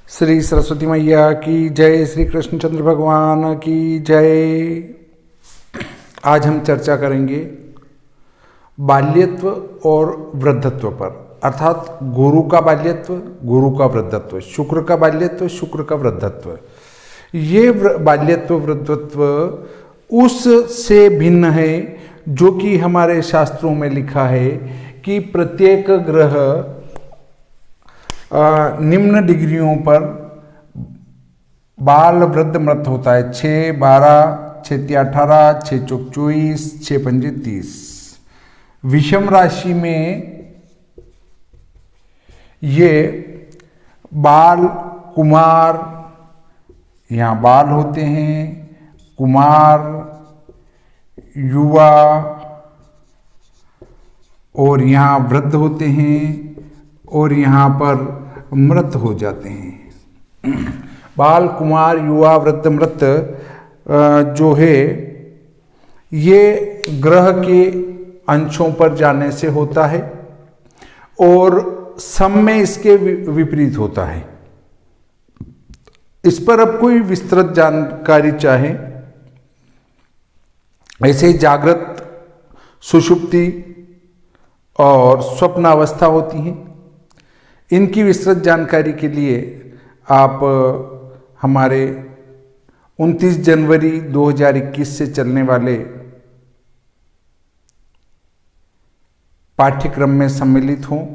श्री सरस्वती मैया की जय, श्री कृष्णचंद्र भगवान की जय। आज हम चर्चा करेंगे बाल्यत्व और वृद्धत्व पर, अर्थात गुरु का बाल्यत्व, गुरु का वृद्धत्व, शुक्र का बाल्यत्व, शुक्र का वृद्धत्व। ये बाल्यत्व वृद्धत्व उससे भिन्न है जो कि हमारे शास्त्रों में लिखा है कि प्रत्येक ग्रह निम्न डिग्रियों पर बाल वृद्ध मृत होता है। 6, 12, 6, 18, 6, 24, 6, 30। विषम राशि में ये बाल कुमार, यहाँ बाल होते हैं, कुमार, युवा और यहाँ वृद्ध होते हैं और यहाँ पर मृत हो जाते हैं। बाल, कुमार, युवा, वृद्ध, मृत जो है ये ग्रह के अंशों पर जाने से होता है और सम में इसके विपरीत होता है। इस पर अब कोई विस्तृत जानकारी चाहे, ऐसे जागृत, सुषुप्ति और स्वप्नावस्था होती हैं। इनकी विस्तृत जानकारी के लिए आप हमारे 29 जनवरी 2021 से चलने वाले पाठ्यक्रम में सम्मिलित हों।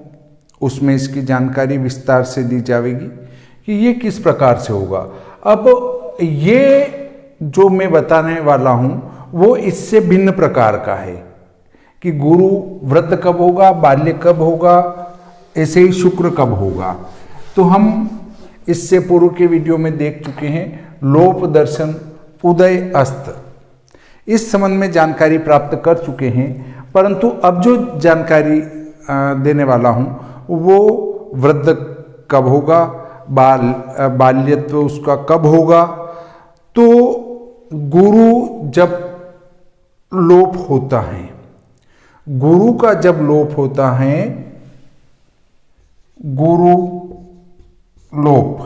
उसमें इसकी जानकारी विस्तार से दी जाएगी कि ये किस प्रकार से होगा। अब ये जो मैं बताने वाला हूँ वो इससे भिन्न प्रकार का है कि गुरु वृद्ध कब होगा, बाल्य कब होगा, ऐसे ही शुक्र कब होगा। तो हम इससे पूर्व के वीडियो में देख चुके हैं लोप दर्शन, उदय अस्त, इस संबंध में जानकारी प्राप्त कर चुके हैं। परंतु अब जो जानकारी देने वाला हूं वो वृद्ध कब होगा, बाल्यत्व उसका कब होगा। तो गुरु जब लोप होता है, गुरु का जब लोप होता है, गुरु लोप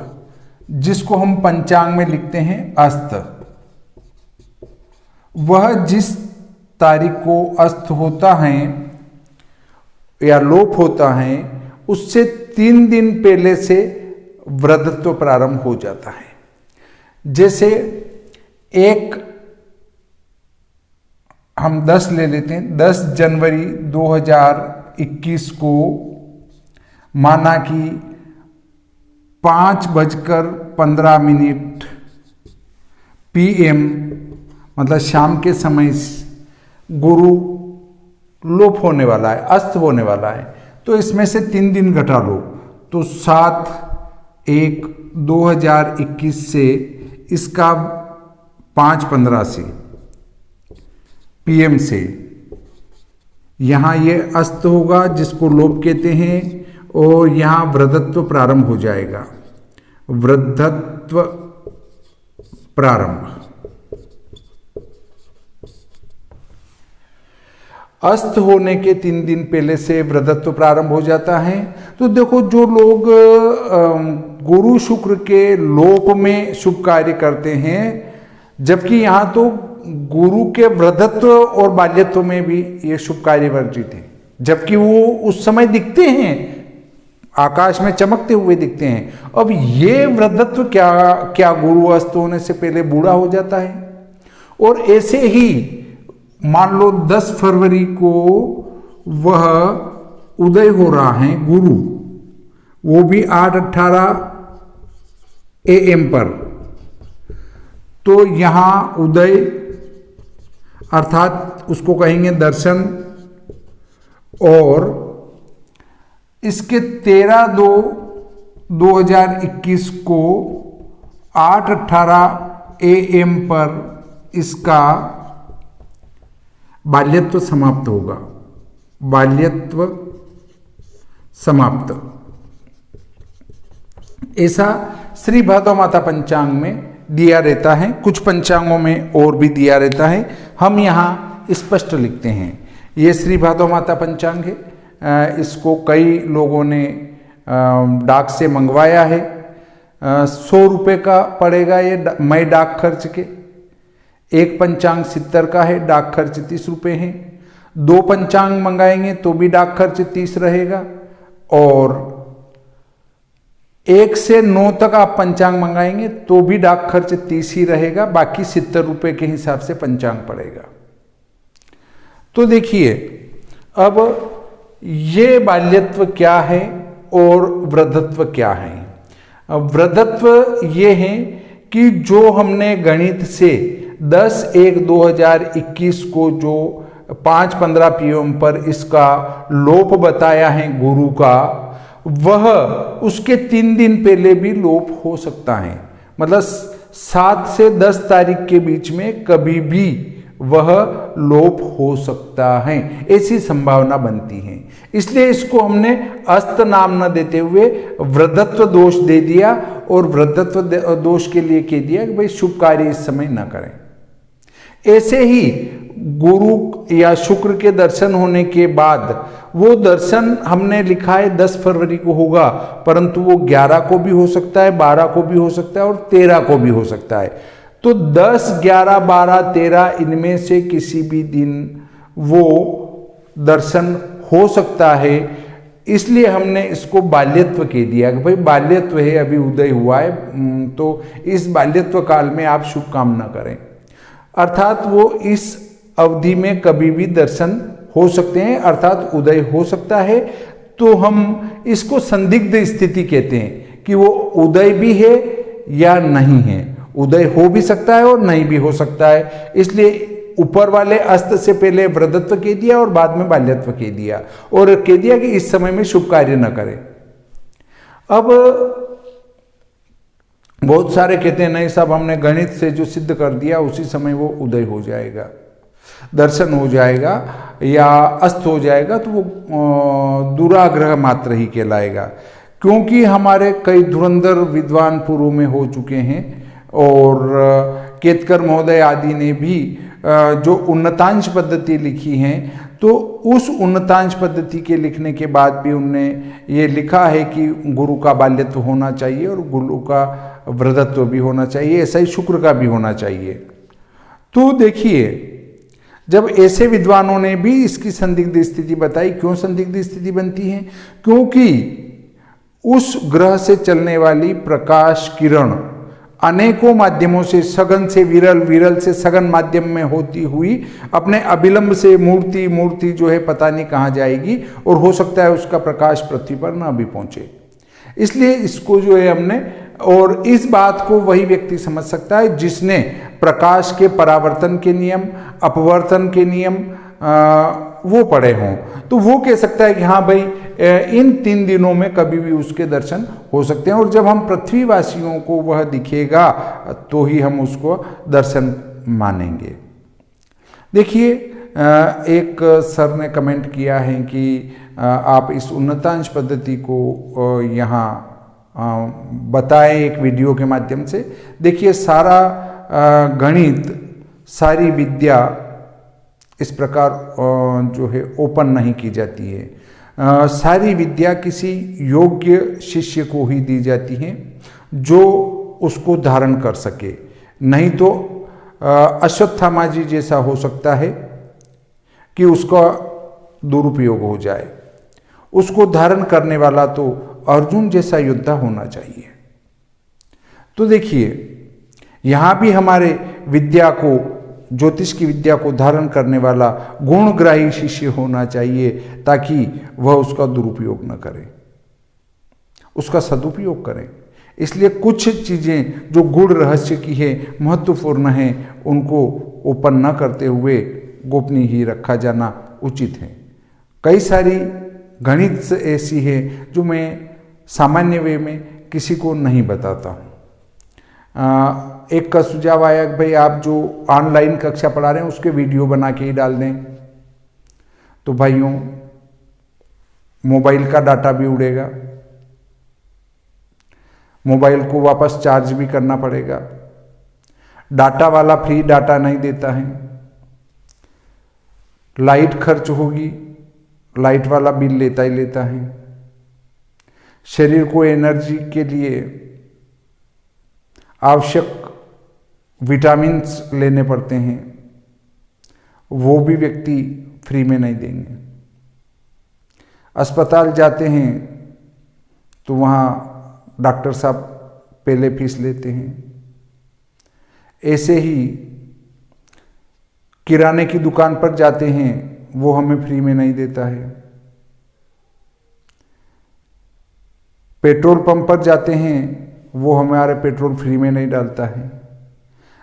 जिसको हम पंचांग में लिखते हैं अस्त, वह जिस तारीख को अस्त होता है या लोप होता है उससे 3 दिन पहले से वृद्धत्व प्रारंभ हो जाता है। जैसे एक हम 10 ले लेते हैं, 10 जनवरी 2021 को माना कि 5:15 PM मतलब शाम के समय गुरु लोप होने वाला है, अस्त होने वाला है। तो इसमें से 3 दिन घटा लो तो 7/1/2021 से इसका 5:15 से PM से यहाँ ये अस्त होगा जिसको लोप कहते हैं और यहाँ वृद्धत्व प्रारंभ हो जाएगा। वृद्धत्व प्रारंभ, अस्त होने के 3 दिन पहले से वृद्धत्व प्रारंभ हो जाता है। तो देखो, जो लोग गुरु शुक्र के लोप में शुभ कार्य करते हैं, जबकि यहाँ तो गुरु के वृद्धत्व और बाल्यत्व में भी ये शुभ कार्य वर्जित है, जबकि वो उस समय दिखते हैं, आकाश में चमकते हुए दिखते हैं। अब ये वृद्धत्व क्या गुरु अस्त होने से पहले बूढ़ा हो जाता है। और ऐसे ही मान लो 10 फरवरी को वह उदय हो रहा है गुरु, वो भी 8:18 AM पर। तो यहां उदय अर्थात उसको कहेंगे दर्शन, और इसके 13/2/2021 को 8:18 AM पर इसका बाल्यत्व समाप्त होगा। बाल्यत्व समाप्त, ऐसा श्री भादव माता पंचांग में दिया रहता है। कुछ पंचांगों में और भी दिया रहता है, हम यहाँ स्पष्ट लिखते हैं। ये श्री भादव माता पंचांग है, इसको कई लोगों ने डाक से मंगवाया है। 100 रुपये का पड़ेगा ये मई डाक खर्च के। एक पंचांग 70 का है, डाक खर्च 30 रुपये है। 2 पंचांग मंगाएंगे तो भी डाक खर्च 30 रहेगा, और 1 से 9 तक आप पंचांग मंगाएंगे तो भी डाक खर्च 30 ही रहेगा, बाकी 70 रुपये के हिसाब से पंचांग पड़ेगा। तो देखिए अब ये बाल्यत्व क्या है और वृद्धत्व क्या है। अब वृद्धत्व ये है कि जो हमने गणित से 10/1/2021 को जो 5:15 PM पर इसका लोप बताया है गुरु का, वह उसके 3 दिन पहले भी लोप हो सकता है। मतलब 7 से 10 तारीख के बीच में कभी भी वह लोप हो सकता है, ऐसी संभावना बनती है। इसलिए इसको हमने अस्त नाम न देते हुए वृद्धत्व दोष दे दिया, और वृद्धत्व दोष के लिए कह दिया कि भाई शुभ कार्य इस समय न करें। ऐसे ही गुरु या शुक्र के दर्शन होने के बाद, वो दर्शन हमने लिखा है 10 फरवरी को होगा, परंतु वो 11 को भी हो सकता है, 12 को भी हो सकता है और 13 को भी हो सकता है। तो 10, 11, 12, 13 इनमें से किसी भी दिन वो दर्शन हो सकता है। इसलिए हमने इसको बाल्यत्व कह दिया कि भाई बाल्यत्व है, अभी उदय हुआ है, तो इस बाल्यत्व काल में आप शुभ काम न करें। अर्थात वो इस अवधि में कभी भी दर्शन हो सकते हैं, अर्थात उदय हो सकता है। तो हम इसको संदिग्ध स्थिति कहते हैं कि वो उदय भी है या नहीं है। उदय हो भी सकता है और नहीं भी हो सकता है। इसलिए ऊपर वाले अस्त से पहले वृद्धत्व कह दिया और बाद में बाल्यत्व कह दिया, और कह दिया कि इस समय में शुभ कार्य न करें। अब बहुत सारे कहते हैं नहीं साहब, हमने गणित से जो सिद्ध कर दिया उसी समय वो उदय हो जाएगा, दर्शन हो जाएगा या अस्त हो जाएगा, तो वो दुराग्रह मात्र ही कहलाएगा। क्योंकि हमारे कई धुरंधर विद्वान पूर्व में हो चुके हैं, और केतकर महोदय आदि ने भी जो उन्नतांश पद्धति लिखी हैं, तो उस उन्नतांश पद्धति के लिखने के बाद भी उनने ये लिखा है कि गुरु का बाल्यत्व होना चाहिए और गुरु का वृद्धत्व भी होना चाहिए, ऐसा ही शुक्र का भी होना चाहिए। तो देखिए, जब ऐसे विद्वानों ने भी इसकी संदिग्ध स्थिति बताई, क्यों संदिग्ध स्थिति बनती है? क्योंकि उस ग्रह से चलने वाली प्रकाश किरण अनेकों माध्यमों से, सघन से विरल, विरल से सघन माध्यम में होती हुई अपने अभिलंब से मूर्ति जो है पता नहीं कहाँ जाएगी, और हो सकता है उसका प्रकाश पृथ्वी पर ना भी पहुंचे। इसलिए इसको जो है हमने, और इस बात को वही व्यक्ति समझ सकता है जिसने प्रकाश के परावर्तन के नियम, अपवर्तन के नियम वो पढ़े हों, तो वो कह सकता है कि हाँ भाई इन 3 दिनों में कभी भी उसके दर्शन हो सकते हैं, और जब हम पृथ्वीवासियों को वह दिखेगा तो ही हम उसको दर्शन मानेंगे। देखिए, एक सर ने कमेंट किया है कि आप इस उन्नतांश पद्धति को यहाँ बताएं एक वीडियो के माध्यम से। देखिए, सारा गणित, सारी विद्या इस प्रकार जो है ओपन नहीं की जाती है। सारी विद्या किसी योग्य शिष्य को ही दी जाती है जो उसको धारण कर सके, नहीं तो अश्वत्थामा जी जैसा हो सकता है कि उसका दुरुपयोग हो जाए। उसको धारण करने वाला तो अर्जुन जैसा योद्धा होना चाहिए। तो देखिए, यहाँ भी हमारे विद्या को, ज्योतिष की विद्या को धारण करने वाला गुणग्राही शिष्य होना चाहिए, ताकि वह उसका दुरुपयोग न करे, उसका सदुपयोग करें। इसलिए कुछ चीज़ें जो गुण रहस्य की है, महत्वपूर्ण हैं, उनको ओपन न करते हुए गोपनीय ही रखा जाना उचित है। कई सारी गणित ऐसी है जो मैं सामान्य वे में किसी को नहीं बताता हूँ। एक का सुझाव आया कि भाई आप जो ऑनलाइन कक्षा पढ़ा रहे हैं उसके वीडियो बना के ही डाल दें। तो भाइयों, मोबाइल का डाटा भी उड़ेगा, मोबाइल को वापस चार्ज भी करना पड़ेगा। डाटा वाला फ्री डाटा नहीं देता है, लाइट खर्च होगी, लाइट वाला बिल लेता ही लेता है। शरीर को एनर्जी के लिए आवश्यक विटामिन्स लेने पड़ते हैं, वो भी व्यक्ति फ्री में नहीं देंगे। अस्पताल जाते हैं तो वहाँ डॉक्टर साहब पहले फीस लेते हैं। ऐसे ही किराने की दुकान पर जाते हैं, वो हमें फ्री में नहीं देता है। पेट्रोल पंप पर जाते हैं, वो हमारे पेट्रोल फ्री में नहीं डालता है।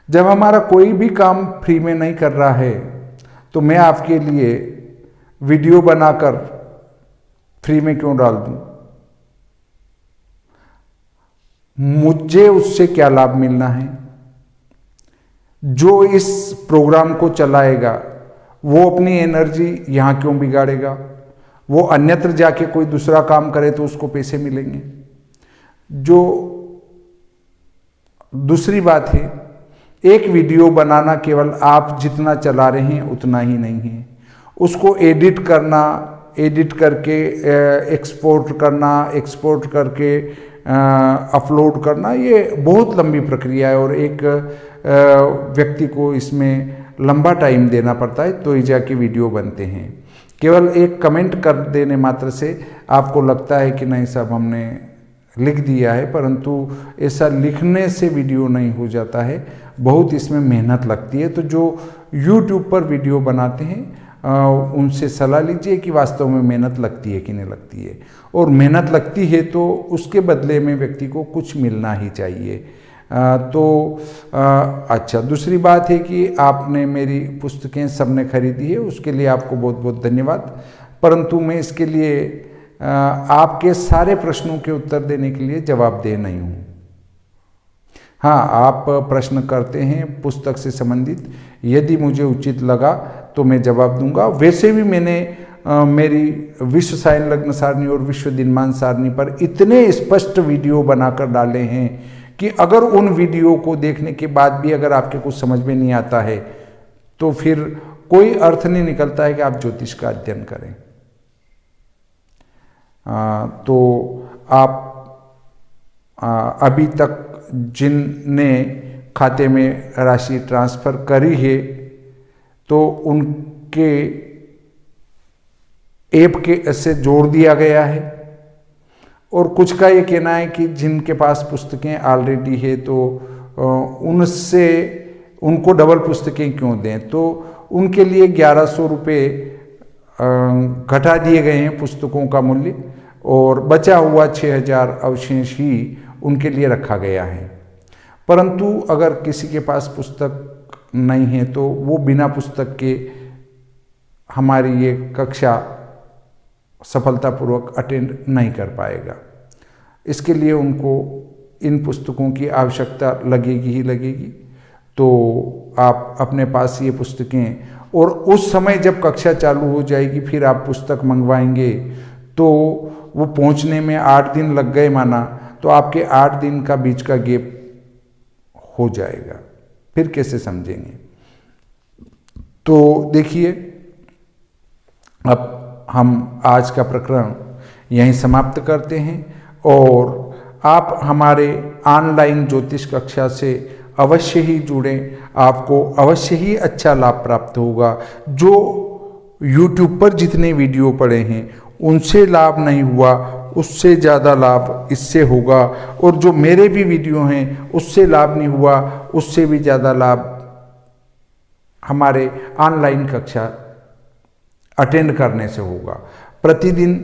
जब हमारा कोई भी काम फ्री में नहीं कर रहा है तो मैं आपके लिए वीडियो बनाकर फ्री में क्यों डाल दूं? मुझे उससे क्या लाभ मिलना है? जो इस प्रोग्राम को चलाएगा वो अपनी एनर्जी यहाँ क्यों बिगाड़ेगा? वो अन्यत्र जाके कोई दूसरा काम करे तो उसको पैसे मिलेंगे। जो दूसरी बात है, एक वीडियो बनाना केवल आप जितना चला रहे हैं उतना ही नहीं है, उसको एडिट करना, एडिट करके एक्सपोर्ट करना, एक्सपोर्ट करके अपलोड करना, ये बहुत लंबी प्रक्रिया है और एक व्यक्ति को इसमें लंबा टाइम देना पड़ता है तो ही जाके वीडियो बनते हैं। केवल एक कमेंट कर देने मात्र से आपको लगता है कि नहीं साहब हमने लिख दिया है, परंतु ऐसा लिखने से वीडियो नहीं हो जाता है, बहुत इसमें मेहनत लगती है। तो जो YouTube पर वीडियो बनाते हैं उनसे सलाह लीजिए कि वास्तव में मेहनत लगती है कि नहीं लगती है, और मेहनत लगती है तो उसके बदले में व्यक्ति को कुछ मिलना ही चाहिए। अच्छा, दूसरी बात है कि आपने मेरी पुस्तकें सबने खरीदी है, उसके लिए आपको बहुत बहुत धन्यवाद। परंतु मैं इसके लिए आपके सारे प्रश्नों के उत्तर देने के लिए जवाबदेह नहीं हूँ। हाँ, आप प्रश्न करते हैं पुस्तक से संबंधित, यदि मुझे उचित लगा तो मैं जवाब दूंगा। वैसे भी मैंने मेरी विश्व सायन लग्न सारणी और विश्व दिनमान सारणी पर इतने स्पष्ट वीडियो बनाकर डाले हैं कि अगर उन वीडियो को देखने के बाद भी अगर आपके कुछ समझ में नहीं आता है तो फिर कोई अर्थ नहीं निकलता है कि आप ज्योतिष का अध्ययन करें। तो आप अभी तक जिनने खाते में राशि ट्रांसफ़र करी है तो उनके ऐप के से जोड़ दिया गया है, और कुछ का ये कहना है कि जिनके पास पुस्तकें ऑलरेडी है तो उनसे उनको डबल पुस्तकें क्यों दें, तो उनके लिए 1100 रुपये घटा दिए गए हैं पुस्तकों का मूल्य, और बचा हुआ 6000 अवशेष ही उनके लिए रखा गया है। परंतु अगर किसी के पास पुस्तक नहीं है तो वो बिना पुस्तक के हमारी ये कक्षा सफलतापूर्वक अटेंड नहीं कर पाएगा। इसके लिए उनको इन पुस्तकों की आवश्यकता लगेगी ही लगेगी। तो आप अपने पास ये पुस्तकें, और उस समय जब कक्षा चालू हो जाएगी फिर आप पुस्तक मंगवाएंगे तो वो पहुंचने में 8 दिन लग गए माना, तो आपके 8 दिन का बीच का गैप हो जाएगा, फिर कैसे समझेंगे? तो देखिए, अब हम आज का प्रकरण यहीं समाप्त करते हैं, और आप हमारे ऑनलाइन ज्योतिष कक्षा से अवश्य ही जुड़ें, आपको अवश्य ही अच्छा लाभ प्राप्त होगा। जो YouTube पर जितने वीडियो पड़े हैं उनसे लाभ नहीं हुआ, उससे ज़्यादा लाभ इससे होगा, और जो मेरे भी वीडियो हैं उससे लाभ नहीं हुआ, उससे भी ज़्यादा लाभ हमारे ऑनलाइन कक्षा अटेंड करने से होगा। प्रतिदिन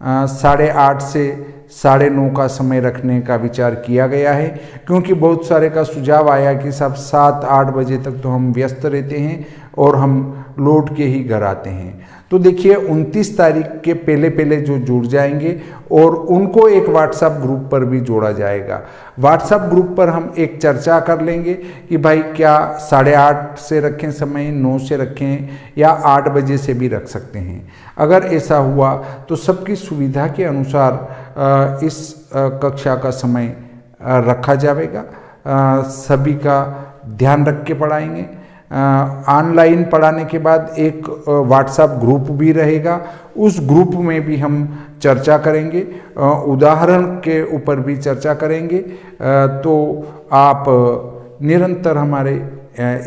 8:30 से 9:30 का समय रखने का विचार किया गया है, क्योंकि बहुत सारे का सुझाव आया कि सब 7-8 बजे तक तो हम व्यस्त रहते हैं और हम लौट के ही घर आते हैं। तो देखिए, 29 तारीख के पहले जो जुड़ जाएंगे और उनको एक व्हाट्सएप ग्रुप पर भी जोड़ा जाएगा। व्हाट्सएप ग्रुप पर हम एक चर्चा कर लेंगे कि भाई क्या 8:30 से रखें समय, 9 से रखें, या 8 बजे से भी रख सकते हैं। अगर ऐसा हुआ तो सबकी सुविधा के अनुसार इस कक्षा का समय रखा जाएगा। सभी का ध्यान रख के पढ़ाएंगे। ऑनलाइन पढ़ाने के बाद एक व्हाट्सएप ग्रुप भी रहेगा, उस ग्रुप में भी हम चर्चा करेंगे, उदाहरण के ऊपर भी चर्चा करेंगे। तो आप निरंतर हमारे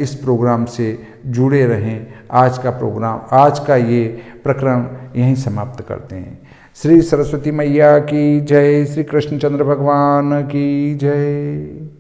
इस प्रोग्राम से जुड़े रहें। आज का ये प्रकरण यहीं समाप्त करते हैं। श्री सरस्वती मैया की जय, श्री कृष्णचंद्र भगवान की जय।